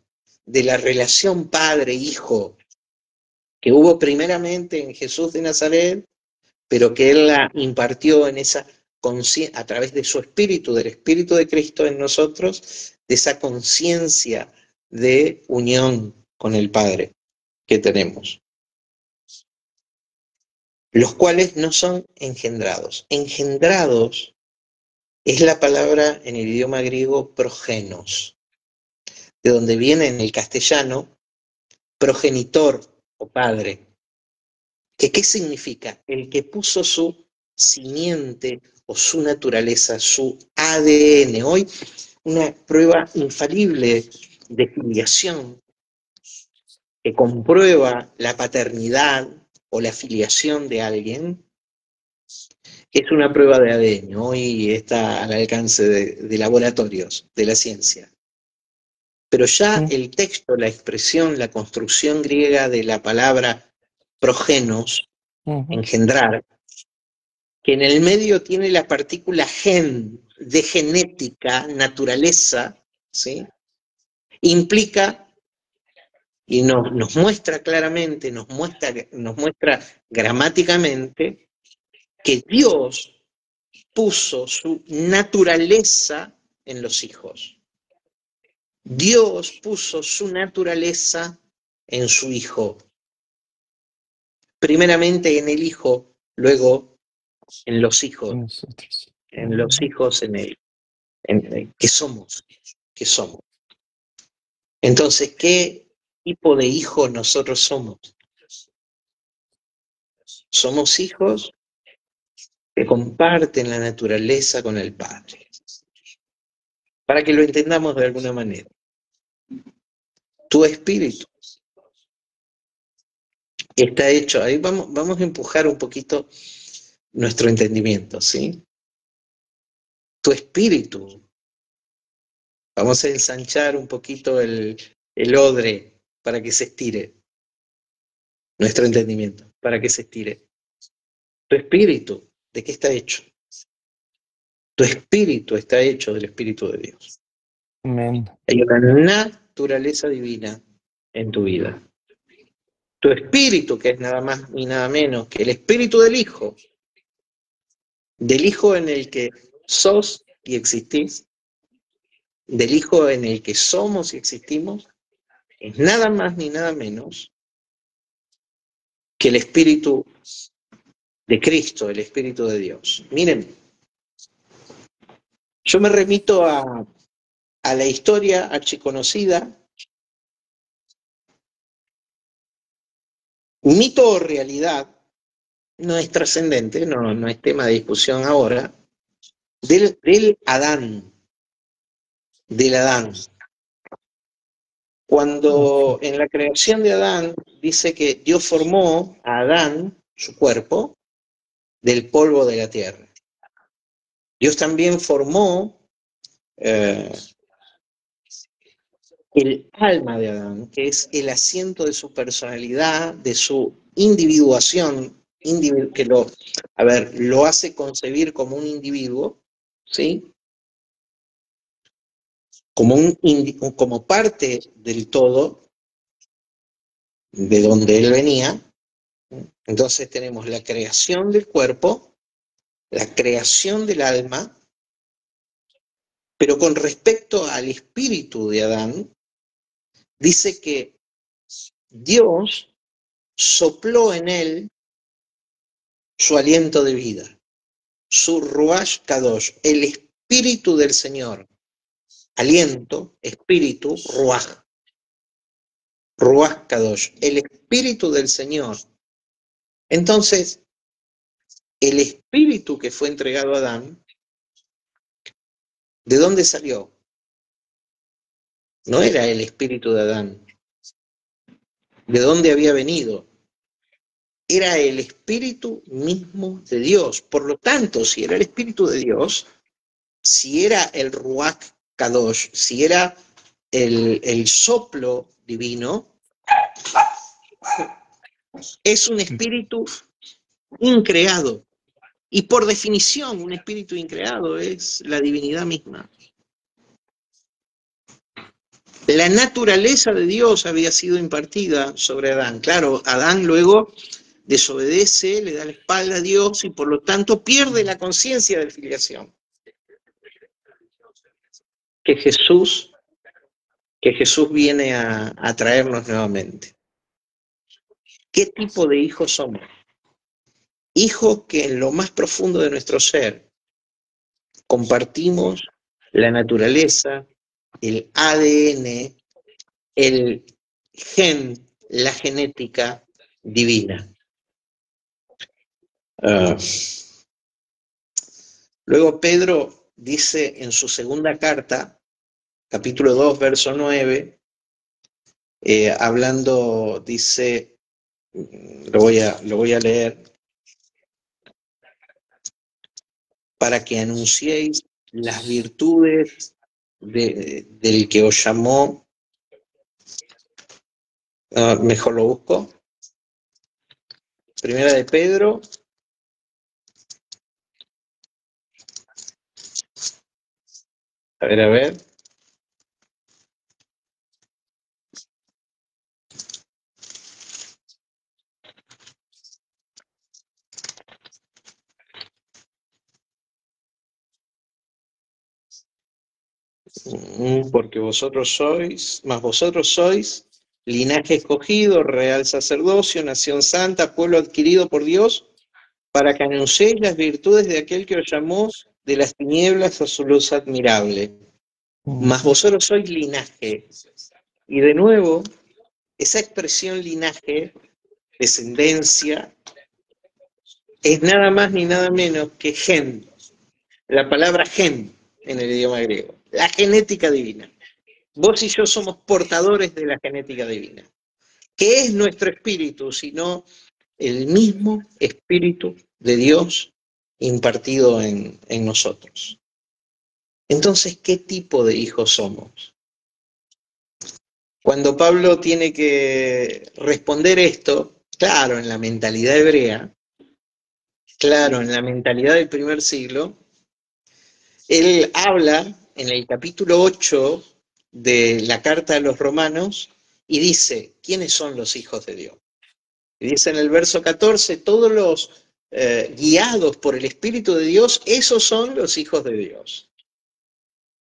de la relación padre-hijo, que hubo primeramente en Jesús de Nazaret, pero que Él la impartió en esa a través de su Espíritu, del Espíritu de Cristo en nosotros, de esa conciencia de unión con el Padre que tenemos. Los cuales no son engendrados. Engendrados es la palabra en el idioma griego progenos, de donde viene en el castellano progenitor o padre. ¿Qué significa? El que puso su simiente o su naturaleza, su ADN. Hoy una prueba infalible de filiación que comprueba la paternidad o la filiación de alguien es una prueba de ADN. Hoy está al alcance de laboratorios, de la ciencia. Pero ya el texto, la expresión, la construcción griega de la palabra progenos, engendrar, que en el medio tiene la partícula gen, de genética, naturaleza, ¿sí? Implica, y nos muestra claramente, nos muestra gramáticamente, que Dios puso su naturaleza en los hijos. Dios puso su naturaleza en su Hijo. Primeramente en el Hijo, luego en los hijos. Nosotros. En los hijos en Él. ¿Qué somos? ¿Qué somos? Entonces, ¿qué tipo de hijos nosotros somos? Somos hijos que comparten la naturaleza con el Padre. Para que lo entendamos de alguna manera. Tu espíritu está hecho, ahí vamos a empujar un poquito nuestro entendimiento, ¿sí? Tu espíritu, vamos a ensanchar un poquito el odre para que se estire. Nuestro entendimiento, para que se estire. Tu espíritu, ¿de qué está hecho? Tu espíritu está hecho del Espíritu de Dios. Amén. Hay una naturaleza divina en tu vida. Tu espíritu, que es nada más ni nada menos que el espíritu del Hijo en el que sos y existís, del Hijo en el que somos y existimos, es nada más ni nada menos que el espíritu de Cristo, el Espíritu de Dios. Miren, yo me remito a la historia archiconocida, mito o realidad, no es trascendente, no es tema de discusión ahora, del Adán. Cuando en la creación de Adán dice que Dios formó a Adán, su cuerpo, del polvo de la tierra. Dios también formó el alma de Adán, que es el asiento de su personalidad, de su individuación, que lo hace concebir como un individuo, ¿sí? Como parte del todo, de donde él venía. Entonces tenemos la creación del cuerpo, la creación del alma, pero con respecto al espíritu de Adán, dice que Dios sopló en él su aliento de vida, su Ruach Kadosh, el espíritu del Señor. Aliento, espíritu, Ruach Kadosh, el espíritu del Señor. Entonces, el espíritu que fue entregado a Adán, ¿de dónde salió? No era el espíritu de Adán. ¿De dónde había venido? Era el espíritu mismo de Dios. Por lo tanto, si era el espíritu de Dios, si era el Ruach Kadosh, si era el soplo divino, es un espíritu increado. Y por definición, un espíritu increado es la divinidad misma. La naturaleza de Dios había sido impartida sobre Adán. Claro, Adán luego desobedece, le da la espalda a Dios y por lo tanto pierde la conciencia de filiación. Que Jesús viene a traernos nuevamente. ¿Qué tipo de hijos somos? Hijos que en lo más profundo de nuestro ser compartimos la naturaleza, el ADN, el gen, la genética divina. Luego Pedro dice en su segunda carta, capítulo 2, verso 9, hablando, dice, lo voy a leer, para que anunciéis las virtudes del que os llamó, mejor lo busco, Primera de Pedro, a ver, porque vosotros sois linaje escogido, real sacerdocio, nación santa, pueblo adquirido por Dios, para que anunciéis las virtudes de aquel que os llamó de las tinieblas a su luz admirable. Mas vosotros sois linaje. Y de nuevo, esa expresión linaje, descendencia, es nada más ni nada menos que gen. La palabra gen en el idioma griego. La genética divina. Vos y yo somos portadores de la genética divina. ¿Qué es nuestro espíritu? Sino el mismo espíritu de Dios impartido en nosotros. Entonces, ¿qué tipo de hijos somos? Cuando Pablo tiene que responder esto, claro, en la mentalidad hebrea, claro, en la mentalidad del primer siglo, él habla en el capítulo 8 de la carta a los romanos y dice, ¿quiénes son los hijos de Dios? Y dice en el verso 14, todos los guiados por el Espíritu de Dios, esos son los hijos de Dios.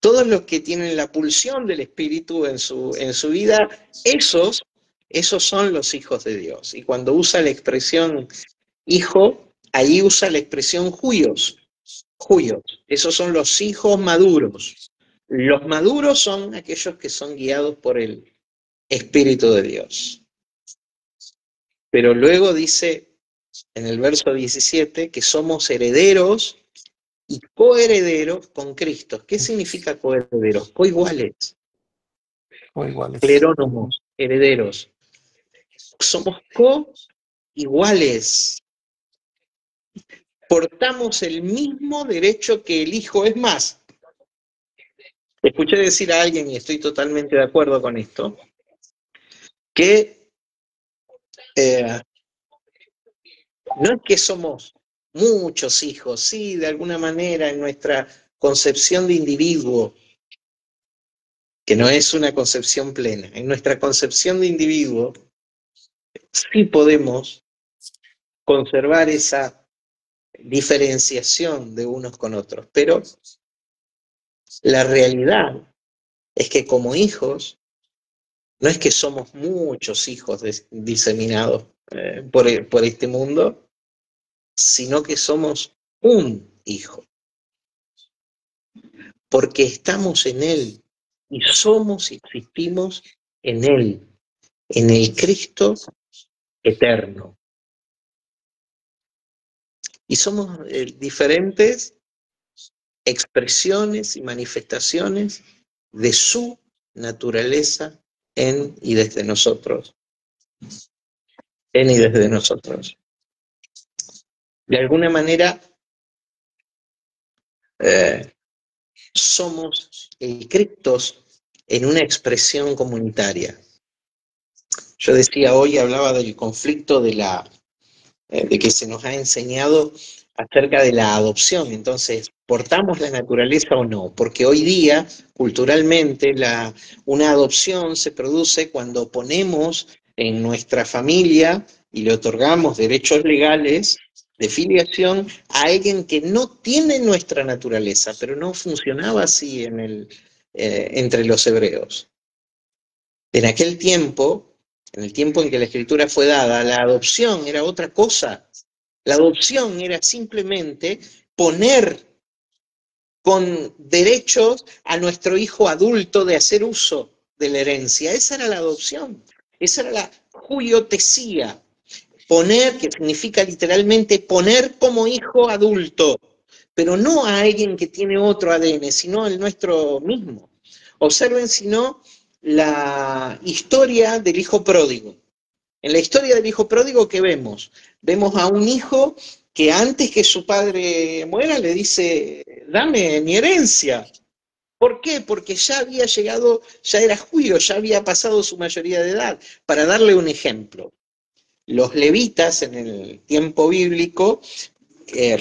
Todos los que tienen la pulsión del Espíritu en su vida, esos son los hijos de Dios. Y cuando usa la expresión hijo, ahí usa la expresión huios. Huios, esos son los hijos maduros. Los maduros son aquellos que son guiados por el Espíritu de Dios. Pero luego dice en el verso 17 que somos herederos y coherederos con Cristo. ¿Qué significa coherederos? Coiguales. O iguales. Clerónomos, herederos. Somos coiguales. Portamos el mismo derecho que el Hijo. Es más, escuché decir a alguien, y estoy totalmente de acuerdo con esto, que no es que somos muchos hijos, sí, de alguna manera en nuestra concepción de individuo, que no es una concepción plena, en nuestra concepción de individuo, sí podemos conservar esa diferenciación de unos con otros, pero la realidad es que como hijos, no es que somos muchos hijos diseminados por este mundo, sino que somos un hijo, porque estamos en Él y somos y existimos en Él, en el Cristo eterno. Y somos diferentes expresiones y manifestaciones de su naturaleza en y desde nosotros. En y desde nosotros. De alguna manera, somos el Cristos en una expresión comunitaria. Yo decía hoy, hablaba del conflicto de que se nos ha enseñado acerca de la adopción. Entonces, ¿portamos la naturaleza o no? Porque hoy día, culturalmente, una adopción se produce cuando ponemos en nuestra familia y le otorgamos derechos legales de filiación a alguien que no tiene nuestra naturaleza, pero no funcionaba así entre los hebreos. En aquel tiempo, en el tiempo en que la escritura fue dada, la adopción era otra cosa. La adopción era simplemente poner con derechos a nuestro hijo adulto de hacer uso de la herencia. Esa era la adopción. Esa era la huiotesía. Poner, que significa literalmente poner como hijo adulto, pero no a alguien que tiene otro ADN, sino el nuestro mismo. Observen, si no, la historia del hijo pródigo. En la historia del hijo pródigo, ¿qué vemos? Vemos a un hijo que antes que su padre muera le dice, dame mi herencia. ¿Por qué? Porque ya había llegado, ya era judío, ya había pasado su mayoría de edad. Para darle un ejemplo, los levitas en el tiempo bíblico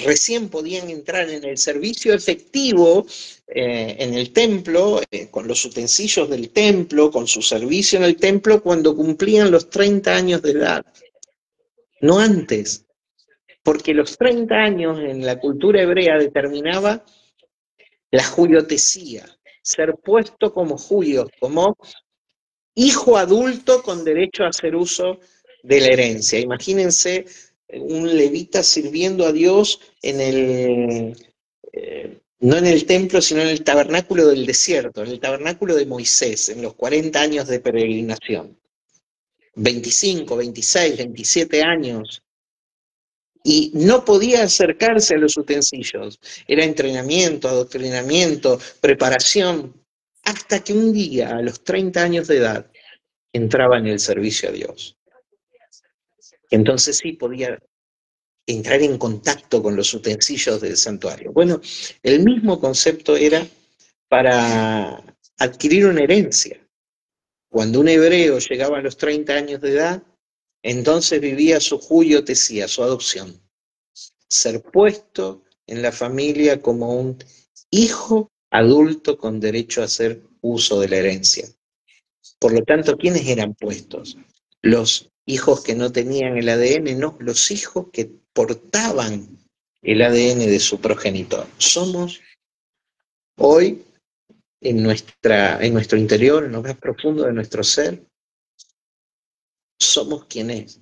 recién podían entrar en el servicio efectivo en el templo, con los utensilios del templo, con su servicio en el templo, cuando cumplían los 30 años de edad. No antes, porque los 30 años en la cultura hebrea determinaba la judiotesía, ser puesto como judío, como hijo adulto con derecho a hacer uso de la herencia. Imagínense un levita sirviendo a Dios no en el templo, sino en el tabernáculo del desierto, en el tabernáculo de Moisés, en los 40 años de peregrinación. 25, 26, 27 años. Y no podía acercarse a los utensilios. Era entrenamiento, adoctrinamiento, preparación, hasta que un día, a los 30 años de edad, entraba en el servicio a Dios. Entonces sí podía entrar en contacto con los utensilios del santuario. Bueno, el mismo concepto era para adquirir una herencia. Cuando un hebreo llegaba a los 30 años de edad, entonces vivía su juiotesía, su adopción. Ser puesto en la familia como un hijo adulto con derecho a hacer uso de la herencia. Por lo tanto, ¿quiénes eran puestos? Los hijos que no tenían el ADN, no, los hijos que portaban el ADN de su progenitor. Somos hoy, en nuestro interior, en lo más profundo de nuestro ser, somos quienes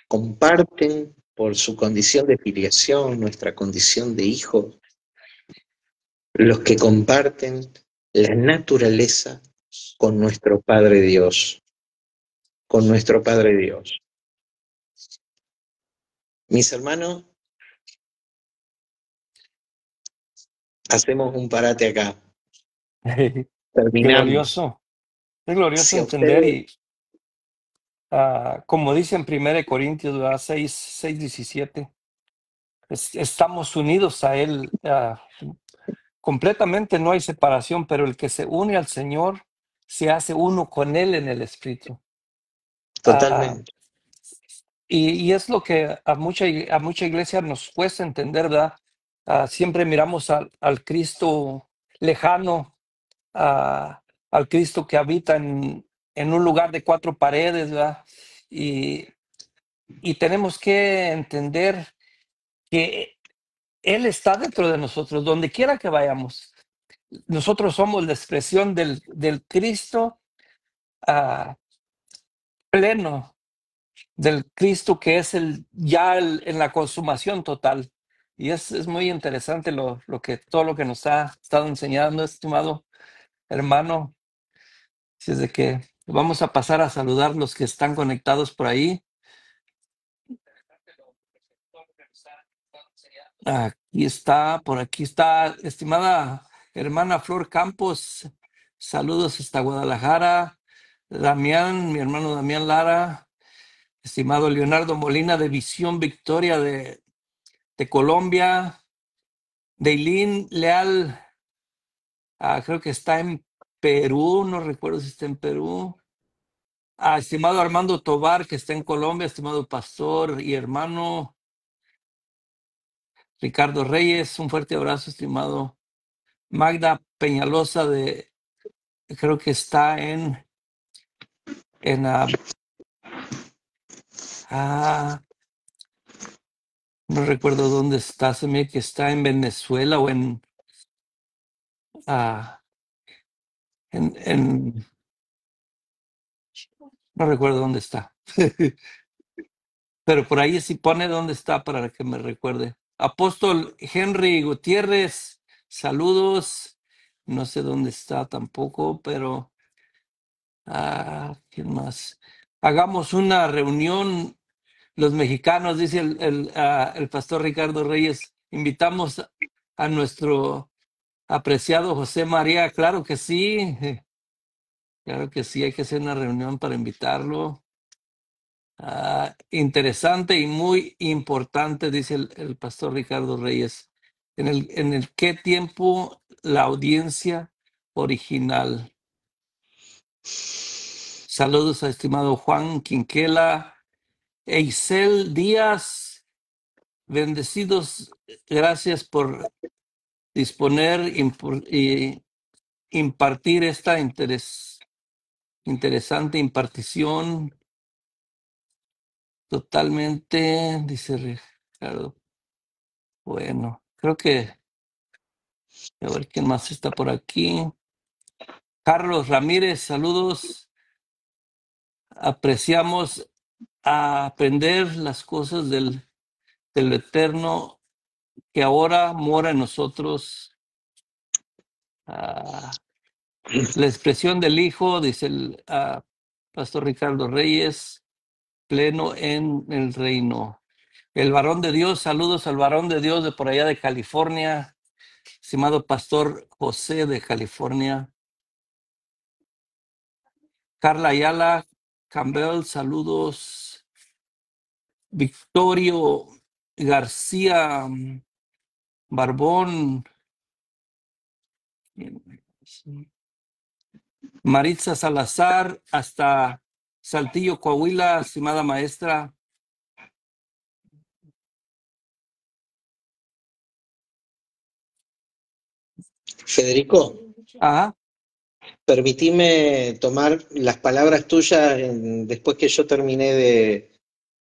comparten por su condición de filiación, nuestra condición de hijos, los que comparten la naturaleza con nuestro Padre Dios, con nuestro Padre Dios. Mis hermanos, hacemos un parate acá. Qué Terminamos. glorioso. Es glorioso Si a entender ustedes, y como dice en 1 Corintios, ¿verdad? 6:17, estamos unidos a Él completamente, no hay separación, pero el que se une al Señor se hace uno con Él en el Espíritu. Ah, totalmente. y es lo que a mucha iglesia nos cuesta entender, ¿verdad? Siempre miramos al Cristo lejano, al Cristo que habita en un lugar de 4 paredes, ¿verdad? Y tenemos que entender que Él está dentro de nosotros, donde quiera que vayamos. Nosotros somos la expresión del Cristo pleno, del Cristo que es en la consumación total. Y es muy interesante todo lo que nos ha estado enseñando, estimado hermano. Así es de que vamos a pasar a saludar los que están conectados por ahí. Por aquí está, estimada hermana Flor Campos. Saludos hasta Guadalajara. Damián, mi hermano Damián Lara. Estimado Leonardo Molina de Visión Victoria de Colombia. Deilín Leal, creo que está en Perú, no recuerdo si está en Perú. Estimado Armando Tobar, que está en Colombia, estimado pastor y hermano Ricardo Reyes, un fuerte abrazo, estimado. Magda Peñalosa creo que está no recuerdo dónde está, se me que está en Venezuela o no recuerdo dónde está. Pero por ahí sí pone dónde está para que me recuerde. Apóstol Henry Gutiérrez, saludos. No sé dónde está tampoco, pero ¿quién más? Hagamos una reunión los mexicanos, dice el pastor Ricardo Reyes. Invitamos a nuestro apreciado José María. Claro que sí, claro que sí, hay que hacer una reunión para invitarlo. Interesante y muy importante, dice el pastor Ricardo Reyes. En el qué tiempo la audiencia original. Saludos a estimado Juan Quinquela, Eisel Díaz, bendecidos, gracias por disponer y impartir esta interesante impartición. Totalmente, dice Ricardo. Bueno, creo que a ver quién más está por aquí. Carlos Ramírez, saludos. Apreciamos aprender las cosas del Eterno que ahora mora en nosotros. La expresión del Hijo, dice el pastor Ricardo Reyes, pleno en el reino. El varón de Dios, saludos al varón de Dios de por allá de California, estimado pastor José de California. Carla Ayala Campbell, saludos. Victorio García Barbón. Maritza Salazar, hasta Saltillo, Coahuila, estimada maestra. Federico, permitime tomar las palabras tuyas después que yo terminé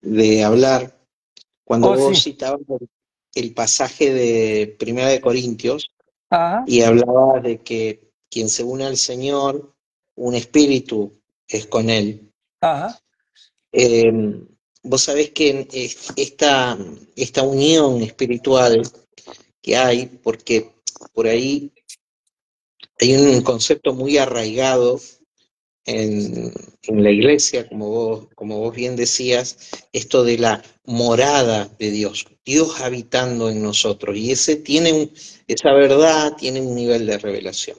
de hablar, cuando vos Sí. citabas el pasaje de Primera de Corintios Ajá. y hablabas de que quien se une al Señor, un espíritu es con él. Ajá. vos sabés que esta unión espiritual que hay, porque por ahí hay un concepto muy arraigado en la iglesia, como vos bien decías, esto de la morada de Dios, Dios habitando en nosotros, y esa verdad tiene un nivel de revelación.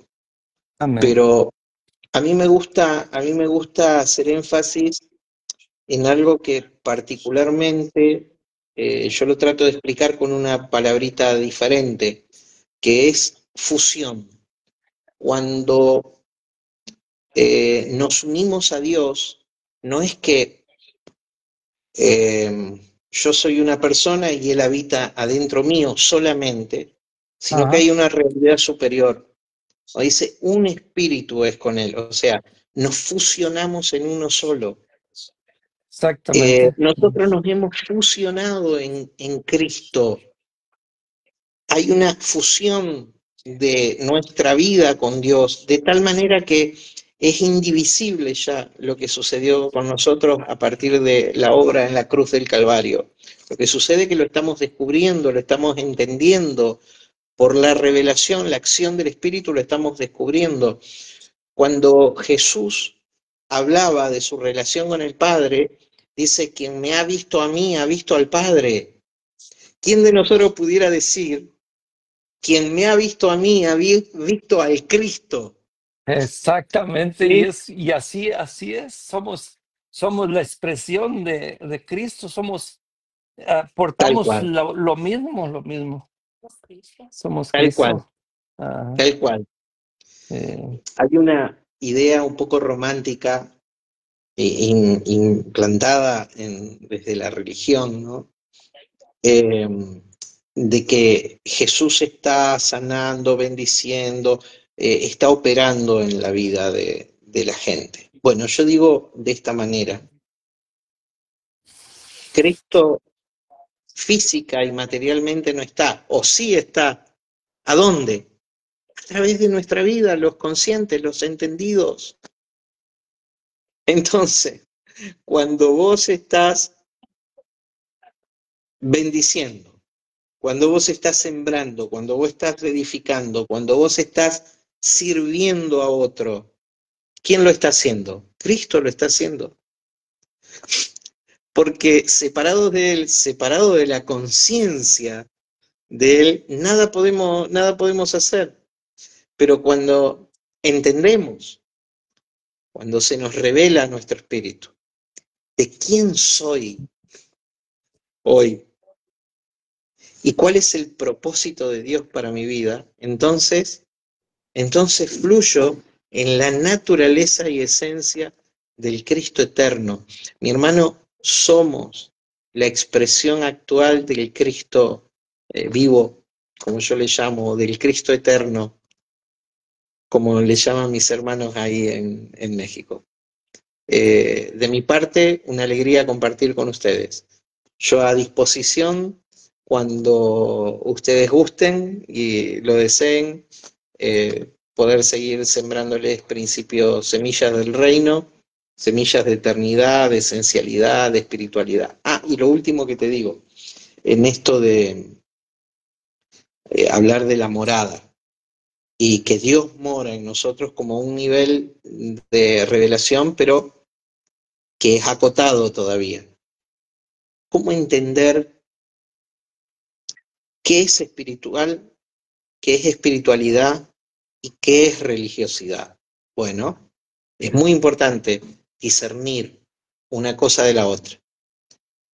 Amén. Pero a mí me gusta hacer énfasis en algo que particularmente yo lo trato de explicar con una palabrita diferente, que es fusión. Cuando nos unimos a Dios, no es que yo soy una persona y Él habita adentro mío solamente, sino que Ajá, hay una realidad superior. O dice, un espíritu es con Él, o sea, nos fusionamos en uno solo. exactamente. Nosotros nos hemos fusionado en Cristo. Hay una fusión de nuestra vida con Dios, de tal manera que es indivisible ya lo que sucedió con nosotros a partir de la obra en la cruz del Calvario. Lo que sucede es que lo estamos descubriendo, lo estamos entendiendo por la revelación, la acción del Espíritu, lo estamos descubriendo. Cuando Jesús hablaba de su relación con el Padre, dice, quien me ha visto a mí, ha visto al Padre. ¿Quién de nosotros pudiera decir, quien me ha visto a mí, ha visto al Cristo? Exactamente, ¿Sí? y así es, somos la expresión de Cristo, Tal portamos cual, lo mismo, somos tal cual, Cristo. Ajá, tal cual. eh, Hay una idea un poco romántica implantada desde la religión, ¿no? Eh, de que Jesús está sanando, bendiciendo, está operando en la vida de la gente. Bueno, yo digo de esta manera, Cristo física y materialmente no está, o sí está. ¿A dónde? A través de nuestra vida, los conscientes, los entendidos. Entonces, cuando vos estás bendiciendo, cuando vos estás sembrando, cuando vos estás edificando, cuando vos estás sirviendo a otro, ¿quién lo está haciendo? Cristo lo está haciendo. Porque separado de Él, separado de la conciencia de Él, nada podemos hacer. Pero cuando entendemos, cuando se nos revela nuestro espíritu, de quién soy hoy y cuál es el propósito de Dios para mi vida, entonces fluyo en la naturaleza y esencia del Cristo eterno. Mi hermano, somos la expresión actual del Cristo vivo, como yo le llamo, del Cristo eterno, como le llaman mis hermanos ahí en México. De mi parte, una alegría compartir con ustedes. Yo a disposición cuando ustedes gusten y lo deseen, poder seguir sembrándoles principios, semillas del reino, semillas de eternidad, de esencialidad, de espiritualidad. Ah, y lo último que te digo, en esto de hablar de la morada y que Dios mora en nosotros como un nivel de revelación, pero que es acotado todavía. ¿Cómo entender qué es espiritual, qué es espiritualidad y qué es religiosidad? Bueno, es muy importante discernir una cosa de la otra,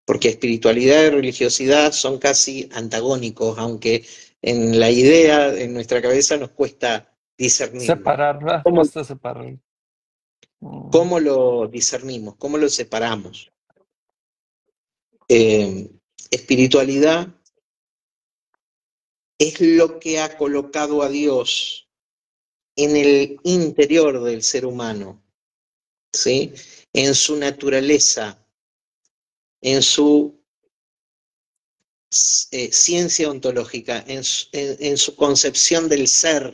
porque espiritualidad y religiosidad son casi antagónicos, aunque en la idea, en nuestra cabeza nos cuesta discernirlo. separarla, ¿Cómo, cuesta separarla. Mm, cómo lo discernimos? ¿Cómo lo separamos? Eh, espiritualidad es lo que ha colocado a Dios en el interior del ser humano, ¿sí? En su naturaleza, en su ciencia ontológica, en su concepción del ser.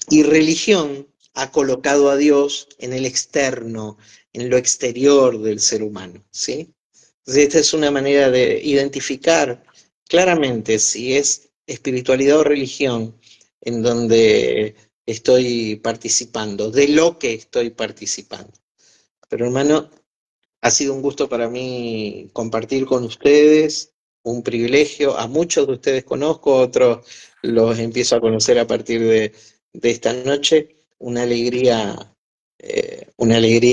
Y religión ha colocado a Dios en el externo, en lo exterior del ser humano, ¿sí? Entonces, esta es una manera de identificar claramente si es espiritualidad o religión en donde estoy participando, de lo que estoy participando. Pero hermano, ha sido un gusto para mí compartir con ustedes, un privilegio. A muchos de ustedes conozco, otros los empiezo a conocer a partir de esta noche. Una alegría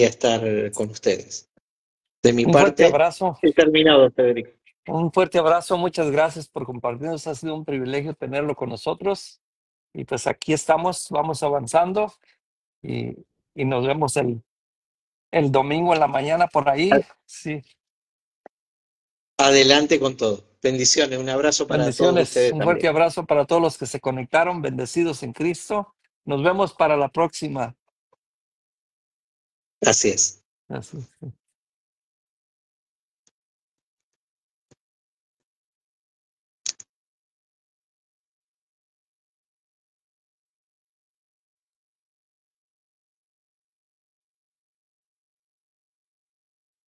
estar con ustedes. De mi Un fuerte parte, abrazo, he terminado, Federico. un fuerte abrazo. Muchas gracias por compartirnos. Ha sido un privilegio tenerlo con nosotros. Y pues aquí estamos, vamos avanzando y, y nos vemos el domingo en la mañana por ahí. Sí, Adelante con todo. Bendiciones, un abrazo para todos bendiciones. ustedes Un fuerte también. abrazo para todos los que se conectaron, bendecidos en Cristo. Nos vemos para la próxima. Así es. Así es.